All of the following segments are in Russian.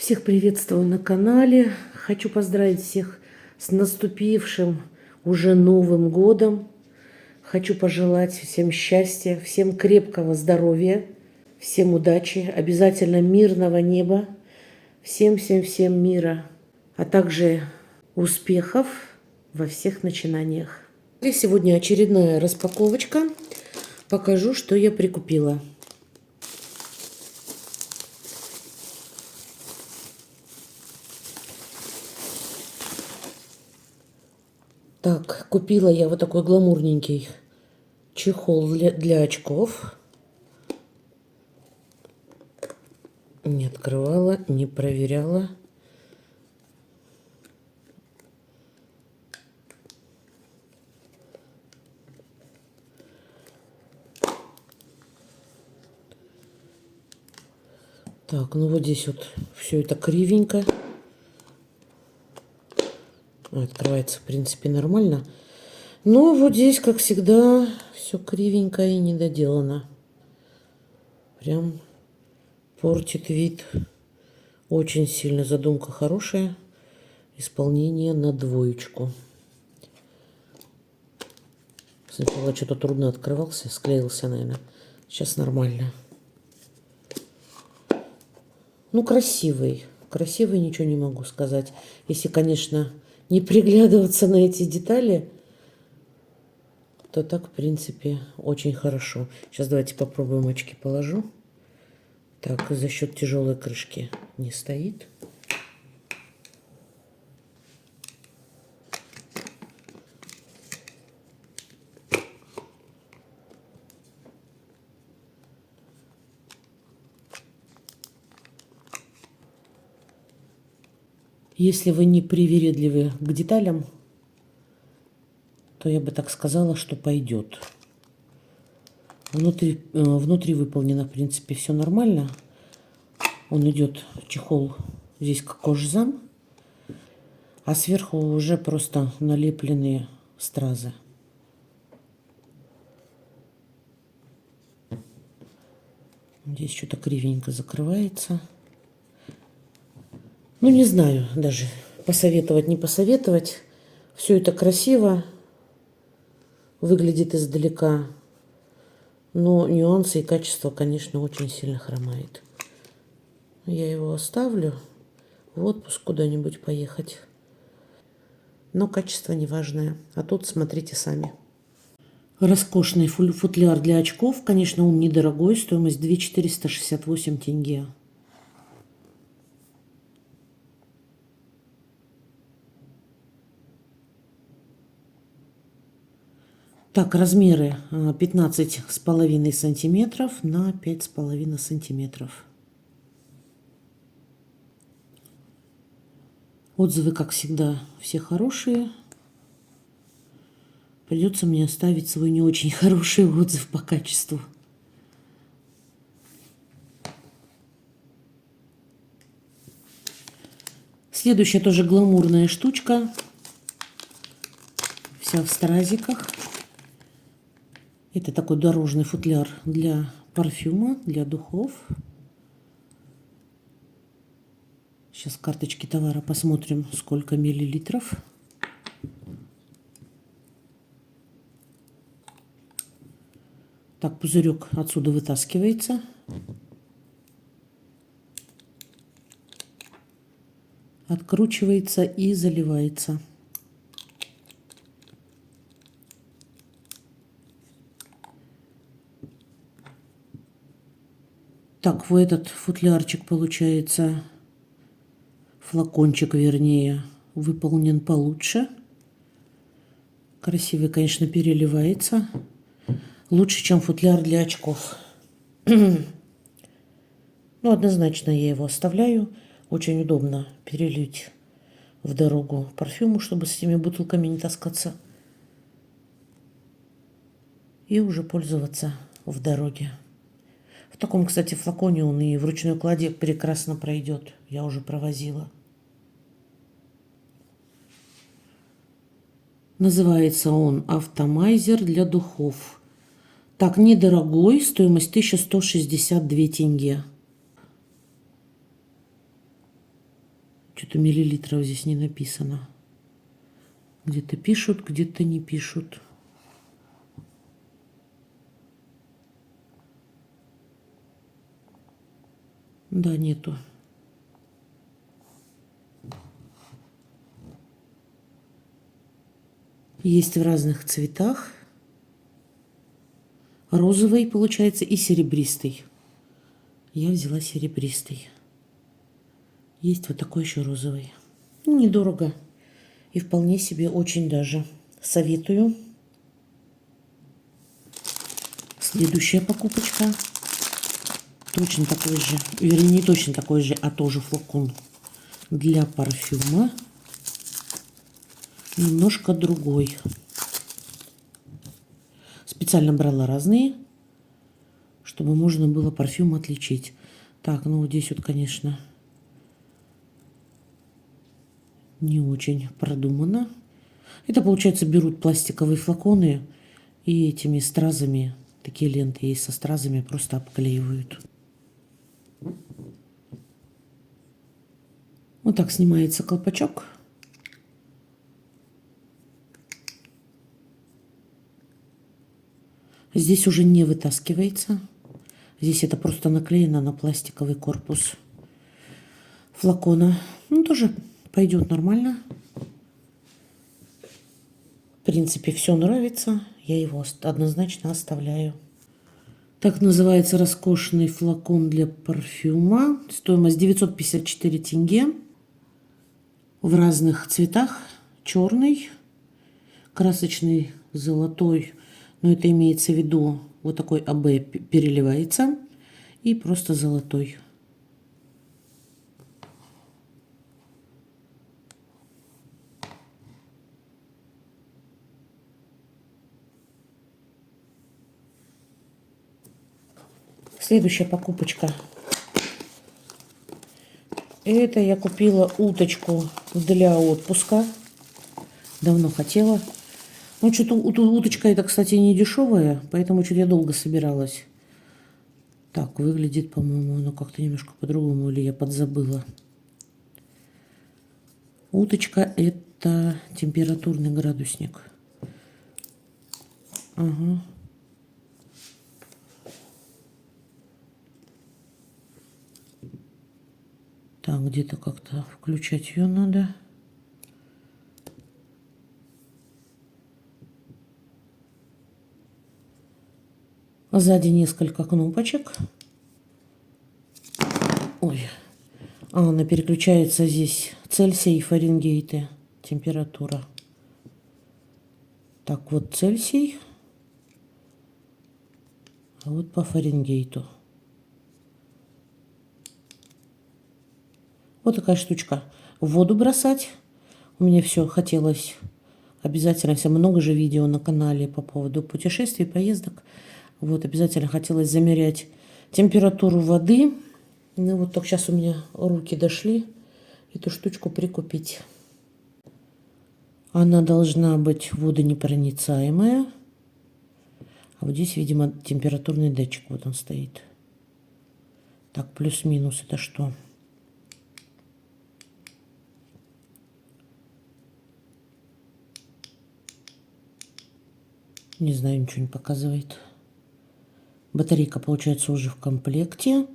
Всех приветствую на канале. Хочу поздравить всех с наступившим уже Новым годом. Хочу пожелать всем счастья, всем крепкого здоровья, всем удачи, обязательно мирного неба, всем мира, а также успехов во всех начинаниях. И сегодня очередная распаковочка. Покажу, что я прикупила. Так, купила я вот такой гламурненький чехол для очков. Не открывала, не проверяла. Так, ну вот здесь вот все это кривенько. Открывается, в принципе, нормально. Но вот здесь, как всегда, все кривенько и недоделано. Прям портит вид. Очень сильно задумка хорошая. Исполнение на двоечку. Сначала что-то трудно открывался, склеился, наверное. Сейчас нормально. Ну, красивый. Красивый, ничего не могу сказать. Если, конечно, не приглядываться на эти детали, то так, в принципе, очень хорошо. Сейчас давайте попробуем, очки положу. Так, за счет тяжелой крышки не стоит. Если вы не привередливы к деталям, то я бы так сказала, что пойдет. Внутри выполнено, в принципе, все нормально. Он идет, чехол, здесь как кожзам, а сверху уже просто налепленные стразы. Здесь что-то кривенько закрывается. Ну, не знаю даже, посоветовать, не посоветовать. Все это красиво выглядит издалека, но нюансы и качество, конечно, очень сильно хромает. Я его оставлю в отпуск куда-нибудь поехать. Но качество неважное. А тут смотрите сами. Роскошный футляр для очков. Конечно, он недорогой. Стоимость 2468 тенге. Так, размеры 15,5 сантиметров на 5,5 сантиметров. Отзывы, как всегда, все хорошие. Придется мне оставить свой не очень хороший отзыв по качеству. Следующая тоже гламурная штучка. Вся в стразиках. Это такой дорожный футляр для парфюма, для духов. Сейчас в карточке товара посмотрим, сколько миллилитров. Так, пузырек отсюда вытаскивается. Откручивается и заливается. Так, в этот футлярчик получается, флакончик вернее, выполнен получше. Красивый, конечно, переливается. Лучше, чем футляр для очков. Ну, однозначно я его оставляю. Очень удобно перелить в дорогу парфюму, чтобы с этими бутылками не таскаться. И уже пользоваться в дороге. В таком, кстати, флаконе он и в ручной кладе прекрасно пройдет. Я уже провозила. Называется он «Автомайзер для духов». Так, недорогой, стоимость 1162 тенге. Что-то миллилитров здесь не написано. Где-то пишут, где-то не пишут. Да, нету. Есть в разных цветах. Розовый, получается, и серебристый. Я взяла серебристый. Есть вот такой еще розовый. Недорого. И вполне себе очень даже советую. Следующая покупочка. Точно такой же. Вернее, не точно такой же, а тоже флакон для парфюма. Немножко другой. Специально брала разные, чтобы можно было парфюм отличить. Так, ну вот здесь вот, конечно, не очень продумано. Это, получается, берут пластиковые флаконы и этими стразами, такие ленты есть со стразами, просто обклеивают. Вот так снимается колпачок. Здесь уже не вытаскивается. Здесь это просто наклеено на пластиковый корпус флакона. Ну, тоже пойдет нормально. В принципе, все нравится. Я его однозначно оставляю. Так называется роскошный флакон для парфюма. Стоимость 954 тенге. В разных цветах. Черный, красочный, золотой. Но это имеется в виду вот такой АБ переливается. И просто золотой. Следующая покупочка. Это я купила уточку для отпуска. Давно хотела. Ну, что-то уточка эта, кстати, не дешевая, поэтому что-то я долго собиралась. Так, выглядит, по-моему, оно как-то немножко по-другому, или я подзабыла. Уточка – это температурный градусник. Ага. Так, где-то как-то включать ее надо. Сзади несколько кнопочек. Ой. Она переключается здесь Цельсий и Фаренгейты. Температура. Так, вот Цельсий. А вот по Фаренгейту. Вот такая штучка. В воду бросать. У меня все хотелось. Обязательно, все много же видео на канале по поводу путешествий, поездок. Вот, обязательно хотелось замерять температуру воды. Ну, вот только сейчас у меня руки дошли эту штучку прикупить. Она должна быть водонепроницаемая. А вот здесь, видимо, температурный датчик. Вот он стоит. Так, плюс-минус это что? Не знаю, ничего не показывает. Батарейка, получается, уже в комплекте.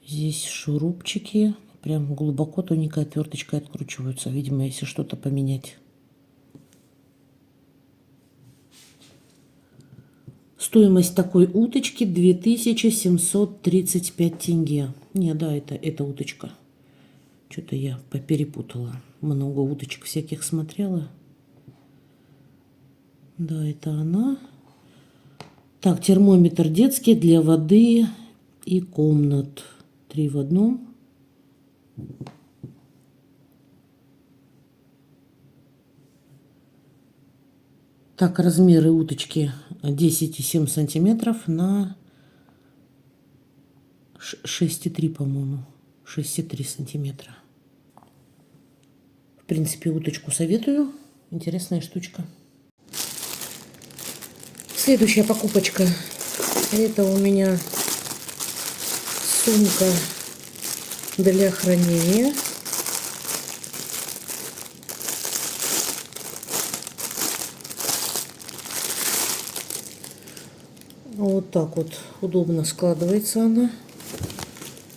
Здесь шурупчики. Прям глубоко тоненькой отверточкой откручиваются. Видимо, если что-то поменять. Стоимость такой уточки 2735 тенге. Не, да, это уточка. Что-то я поперепутала. Много уточек всяких смотрела. Да, это она. Так, термометр детский для воды и комнат. 3 в одном. Так, размеры уточки 10,7 сантиметров на 6,3, по-моему. 6,3 сантиметра. В принципе, уточку советую. Интересная штучка. Следующая покупочка. Это у меня сумка для хранения. Вот так вот удобно складывается она.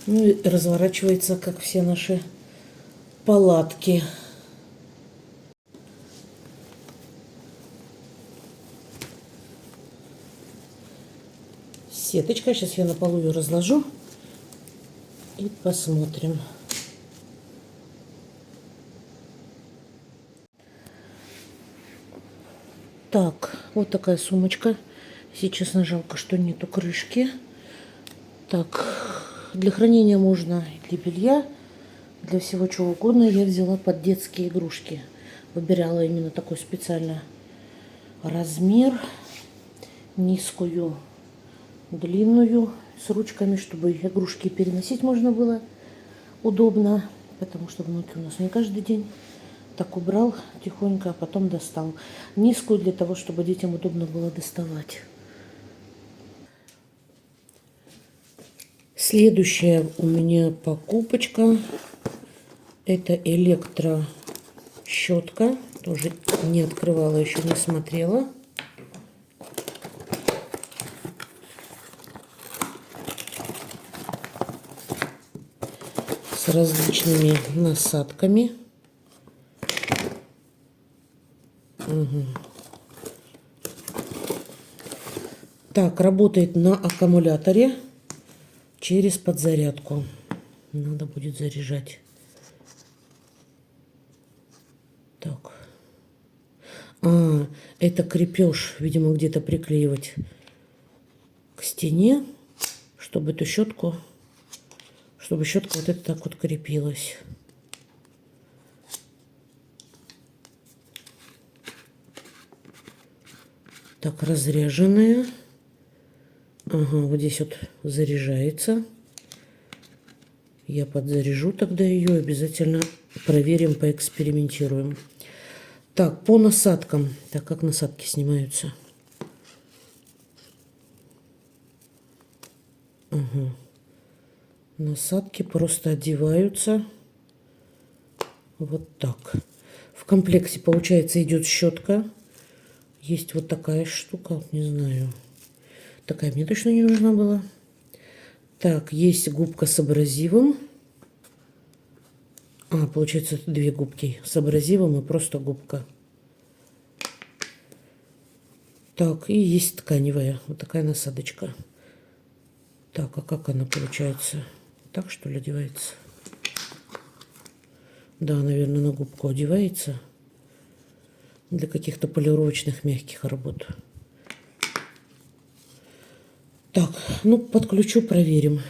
Ну и разворачивается, как все наши палатки. Сеточка. Сейчас я на полу ее разложу и посмотрим. Так, вот такая сумочка. Если честно, жалко, что нету крышки. Так, для хранения можно для белья, для всего чего угодно. Я взяла под детские игрушки. Выбирала именно такой специально размер. Низкую, длинную, с ручками, чтобы игрушки переносить можно было удобно. Потому что внуки у нас не каждый день. Так убрал тихонько, а потом достал. Низкую для того, чтобы детям удобно было доставать. Следующая у меня покупочка. Это электрощетка. Тоже не открывала, еще не смотрела. С различными насадками. Угу. Так, работает на аккумуляторе через подзарядку. Надо будет заряжать. Так. Это крепеж, видимо, где-то приклеивать к стене, чтобы эту щетку, чтобы щетка вот это так вот крепилась. Так, разряженная. Ага, вот здесь вот заряжается. Я подзаряжу тогда ее. Обязательно проверим, поэкспериментируем. Так, по насадкам. Так, как насадки снимаются? Ага. Насадки просто одеваются. Вот так. В комплекте, получается, идет щетка. Есть вот такая штука, не знаю. Такая мне точно не нужна была. Так, есть губка с абразивом. Получается, это две губки. С абразивом и просто губка. Так, и есть тканевая. Вот такая насадочка. Так, а как она получается? Так, что ли, одевается? Да, наверное, на губку одевается. Для каких-то полировочных мягких работ. Так, ну, подключу, проверим.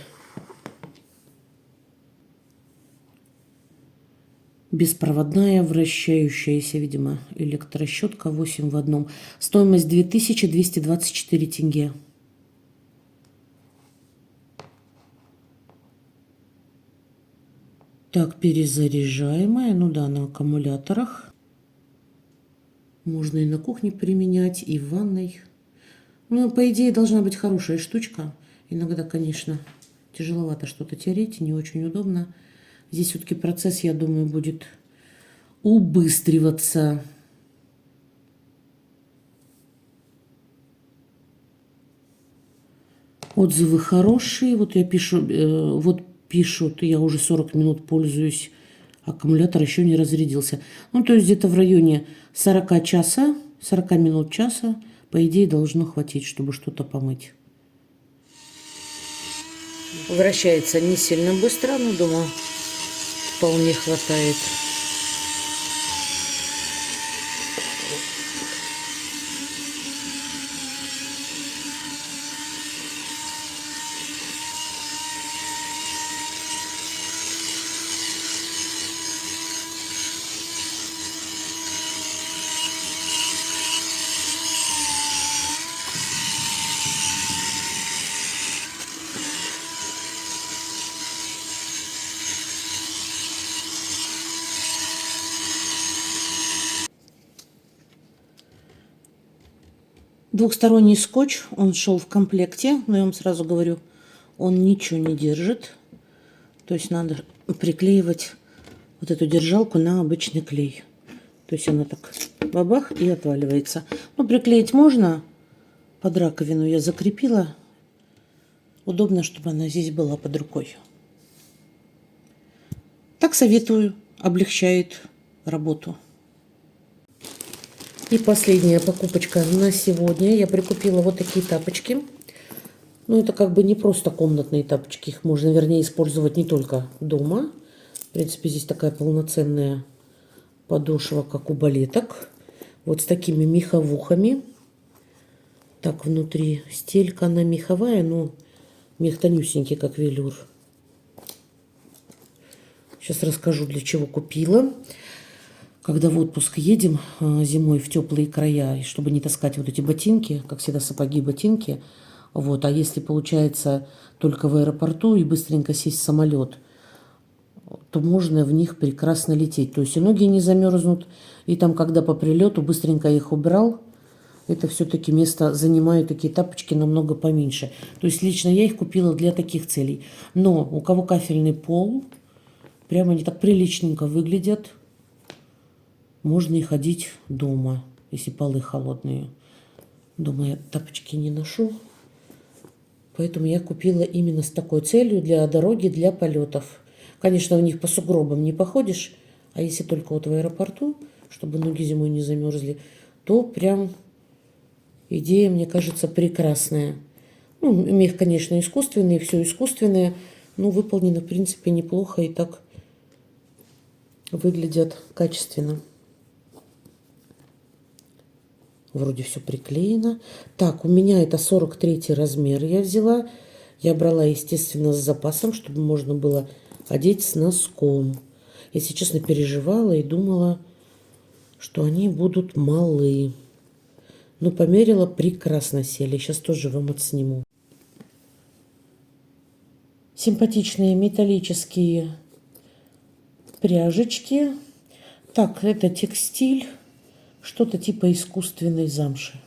Беспроводная вращающаяся, видимо, электрощетка 8 в одном. Стоимость 2224 тенге. Так, перезаряжаемая. Ну да, на аккумуляторах. Можно и на кухне применять, и в ванной. Ну, по идее, должна быть хорошая штучка. Иногда, конечно, тяжеловато что-то тереть, не очень удобно. Здесь все-таки процесс, я думаю, будет убыстриваться. Отзывы хорошие. Вот я пишу, вот пишут, я уже 40 минут пользуюсь. Аккумулятор еще не разрядился. Ну, то есть где-то в районе 40 минут часа, по идее, должно хватить, чтобы что-то помыть. Вращается не сильно быстро, но, думаю, вполне хватает. Двухсторонний скотч, он шел в комплекте, но я вам сразу говорю, он ничего не держит. То есть надо приклеивать вот эту держалку на обычный клей. То есть она так бабах и отваливается. Ну, приклеить можно под раковину. Я закрепила удобно, чтобы она здесь была под рукой. Так советую, облегчает работу. И последняя покупочка на сегодня. Я прикупила вот такие тапочки. Ну, это как бы не просто комнатные тапочки. Их можно, вернее, использовать не только дома. В принципе, здесь такая полноценная подошва, как у балеток. Вот с такими меховухами. Так, внутри стелька, она меховая, но мех тонюсенький, как велюр. Сейчас расскажу, для чего купила. Когда в отпуск едем зимой в теплые края, и чтобы не таскать вот эти ботинки, как всегда сапоги, ботинки, вот, а если получается только в аэропорту и быстренько сесть в самолет, то можно в них прекрасно лететь. То есть и ноги не замерзнут, и там, когда по прилету быстренько их убрал, это все-таки место занимают такие тапочки намного поменьше. То есть лично я их купила для таких целей. Но у кого кафельный пол, прямо они так приличненько выглядят. Можно и ходить дома, если полы холодные. Дома я тапочки не ношу. Поэтому я купила именно с такой целью для дороги, для полетов. Конечно, в них по сугробам не походишь. А если только вот в аэропорту, чтобы ноги зимой не замерзли, то прям идея, мне кажется, прекрасная. Ну, мех, конечно, искусственный, все искусственное, но выполнено, в принципе, неплохо и так выглядят качественно. Вроде все приклеено. Так, у меня это 43 размер я взяла. Я брала, естественно, с запасом, чтобы можно было одеть с носком. Если честно, переживала и думала, что они будут малы. Но померила, прекрасно сели. Сейчас тоже вам отсниму. Симпатичные металлические пряжечки. Так, это текстиль. Что-то типа искусственной замши.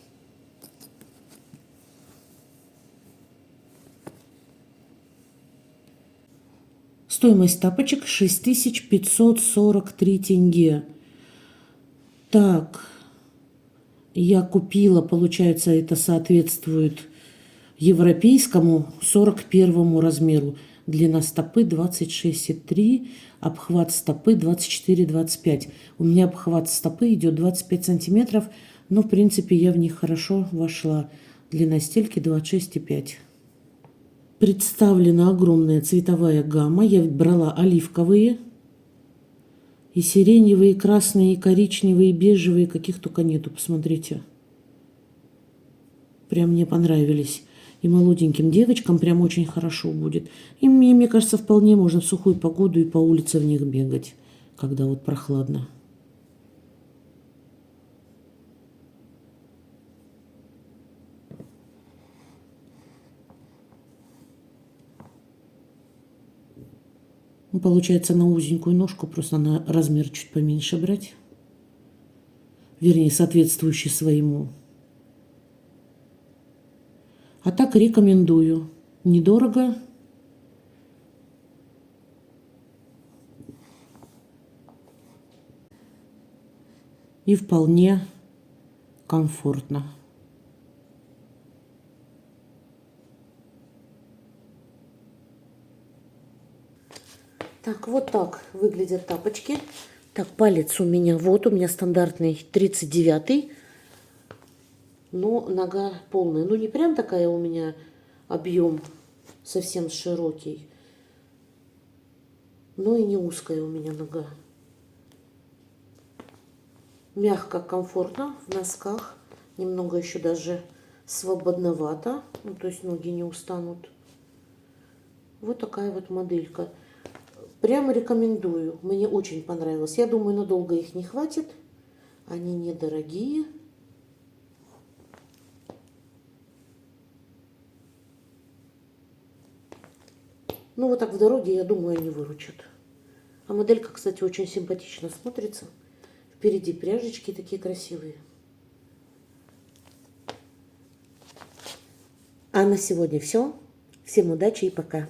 Стоимость тапочек 6543 тенге. Так, я купила, получается, это соответствует европейскому 41 размеру. Длина стопы 26,3, обхват стопы 24-25. У меня обхват стопы идет 25 сантиметров, но в принципе я в них хорошо вошла. Длина стельки 26,5. Представлена огромная цветовая гамма. Я брала оливковые, и сиреневые, и красные, и коричневые, и бежевые, каких только нету, посмотрите. Прям мне понравились. И молоденьким девочкам прям очень хорошо будет. И мне кажется, вполне можно в сухую погоду и по улице в них бегать, когда вот прохладно. Ну, получается, на узенькую ножку просто на размер чуть поменьше брать. Вернее, соответствующий своему. А так рекомендую. Недорого. И вполне комфортно. Так, вот так выглядят тапочки. Так, палец у меня, вот у меня стандартный 39-й. Но нога полная. Ну, не прям такая у меня объем совсем широкий. Но и не узкая у меня нога. Мягко, комфортно в носках. Немного еще даже свободновато. Ну, то есть ноги не устанут. Вот такая вот моделька. Прямо рекомендую. Мне очень понравилось. Я думаю, надолго их не хватит. Они недорогие. Ну, вот так в дороге, я думаю, они выручат. А моделька, кстати, очень симпатично смотрится. Впереди пряжечки такие красивые. А на сегодня все. Всем удачи и пока.